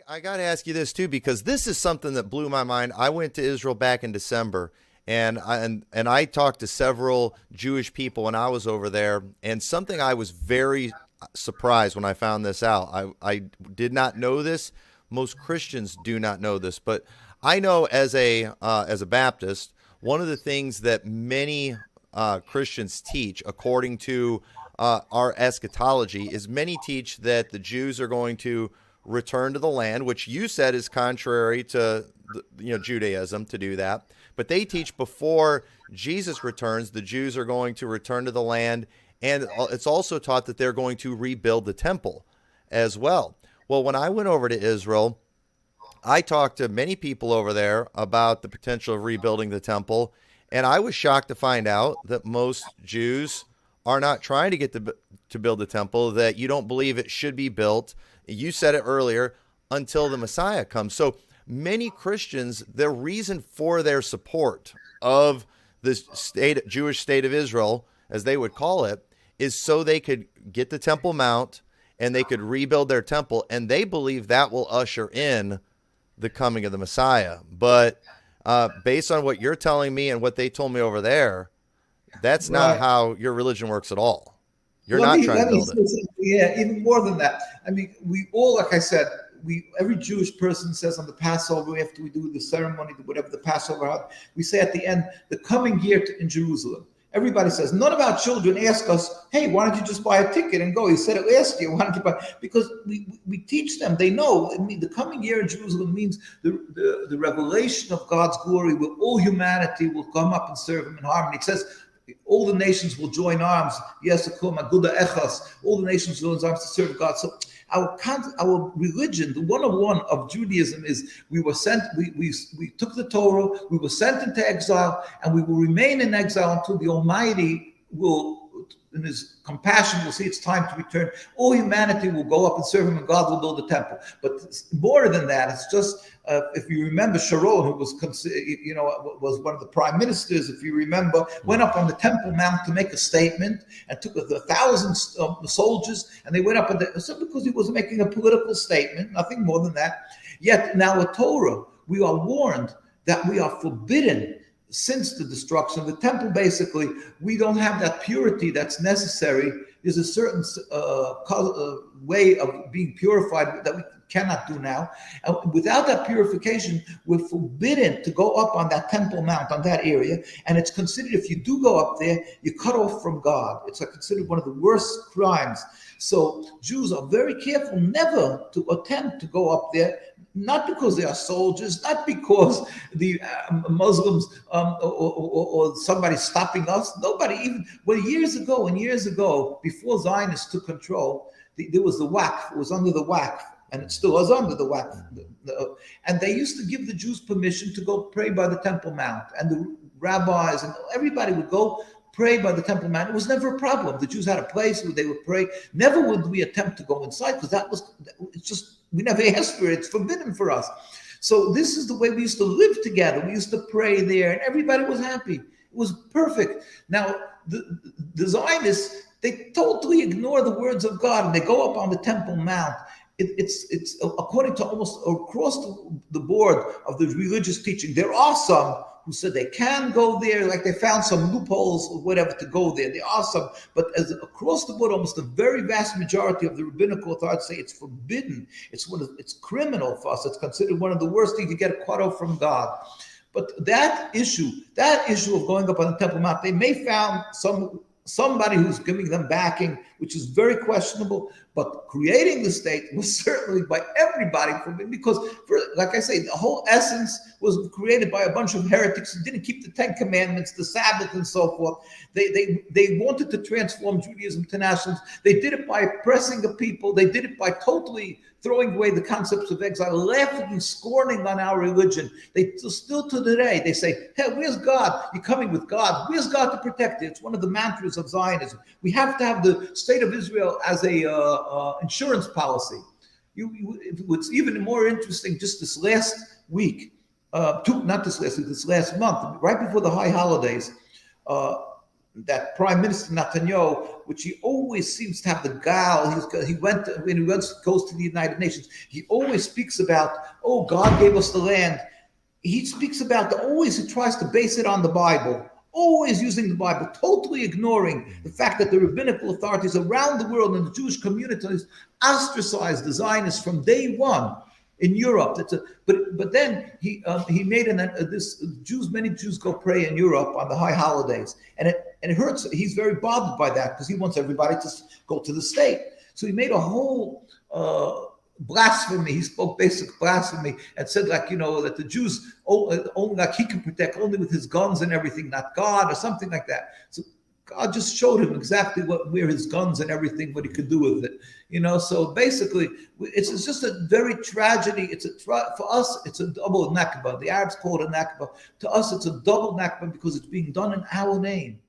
I got to ask you this too, because this is something that blew my mind. I went to Israel back in December, and I talked to several Jewish people when I was over there, and something I was very surprised when I found this out. I did not know this. Most Christians do not know this, but I know as a Baptist, one of the things that many Christians teach, according to our eschatology, is many teach that the Jews are going to return to the land, which you said is contrary to Judaism to do that. But they teach before Jesus returns, the Jews are going to return to the land, and it's also taught that they're going to rebuild the temple as well. Well, when I went over to Israel, I talked to many people over there about the potential of rebuilding the temple, and I was shocked to find out that most Jews are not trying to get to build the temple, that you don't believe it should be built. You said it earlier, until the Messiah comes. So many Christians, their reason for their support of the Jewish state of Israel, as they would call it, is so they could get the Temple Mount and they could rebuild their temple, and they believe that will usher in the coming of the Messiah. But based on what you're telling me and what they told me over there, that's not Right. how your religion works at all. You're Let not me trying to let me build say it. something. Yeah, even more than that. I mean, we all, like I said, we every Jewish person says on the Passover, after we do the ceremony, whatever the Passover, we say at the end, the coming year in Jerusalem. Everybody says, none of our children ask us, hey, why don't you just buy a ticket and go? You said it last year. Why don't you buy? Because we teach them. They know. I mean, the coming year in Jerusalem means the revelation of God's glory, where all humanity will come up and serve Him in harmony. It says, all the nations will join arms. Yes, Aguda Echas. All the nations will join arms to serve God. So our religion, the 101 of Judaism, is we were sent. We took the Torah. We were sent into exile, and we will remain in exile until the Almighty will, in His compassion, will see it's time to return. All humanity will go up and serve Him, and God will build a temple. But more than that, it's just if you remember, Sharon, who was was one of the prime ministers, if you remember, went up on the Temple Mount to make a statement and took 1,000 soldiers, and they went up because he was making a political statement, nothing more than that. Yet now with Torah, we are warned that we are forbidden. Since the destruction of the temple, we don't have that purity that's necessary. There's a certain way of being purified that we cannot do now. And without that purification, we're forbidden to go up on that Temple Mount, on that area. And it's considered, if you do go up there, you're cut off from God. It's considered one of the worst crimes. So Jews are very careful never to attempt to go up there, not because they are soldiers, not because the Muslims or somebody stopping us. Nobody, even years ago, before Zionists took control, there was the Waqf. It was under the Waqf, and it still is under the Waqf. And they used to give the Jews permission to go pray by the Temple Mount, and the rabbis and everybody would go pray by the Temple Mount. It was never a problem. The Jews had a place where they would pray. Never would we attempt to go inside, because it's just, we never asked for it. It's forbidden for us. So this is the way we used to live together. We used to pray there, and everybody was happy. It was perfect. Now, the Zionists, they totally ignore the words of God, and they go up on the Temple Mount. It's according to almost across the board of the religious teaching. There are some who said they can go there, like they found some loopholes or whatever to go there. There are some, but as across the board, almost the very vast majority of the rabbinical authorities say it's forbidden. It's criminal for us. It's considered one of the worst things to get cut off from God. But that issue of going up on the Temple Mount, they may found somebody who's giving them backing, which is very questionable. But creating the state was certainly by everybody, because, like I say, the whole essence was created by a bunch of heretics who didn't keep the Ten Commandments, the Sabbath, and so forth. They wanted to transform Judaism to nationalism. They did it by oppressing the people. They did it by totally throwing away the concepts of exile, laughing and scorning on our religion. They still to today, they say, hey, where's God? You're coming with God. Where's God to protect you? It's one of the mantras of Zionism. We have to have the state of Israel as a insurance policy. What's even more interesting, just this last week, not this last week, this last month, right before the high holidays, that Prime Minister Netanyahu, which he always seems to have the gall. When he goes to the United Nations, he always speaks about, oh, God gave us the land. He speaks about always he tries to base it on the Bible, always using the Bible, totally ignoring the fact that the rabbinical authorities around the world and the Jewish communities ostracized the Zionists from day one in Europe. But then he made many Jews go pray in Europe on the high holidays, and it hurts. He's very bothered by that because he wants everybody to go to the state. So he made a whole blasphemy. He spoke basic blasphemy and said, like, that the Jews only like he can protect only with his guns and everything, not God, or something like that. So God just showed him exactly where his guns and everything, what he could do with it. So basically, it's just a very tragedy. For us, it's a double nakba. The Arabs call it a nakba. To us, it's a double nakba because it's being done in our name.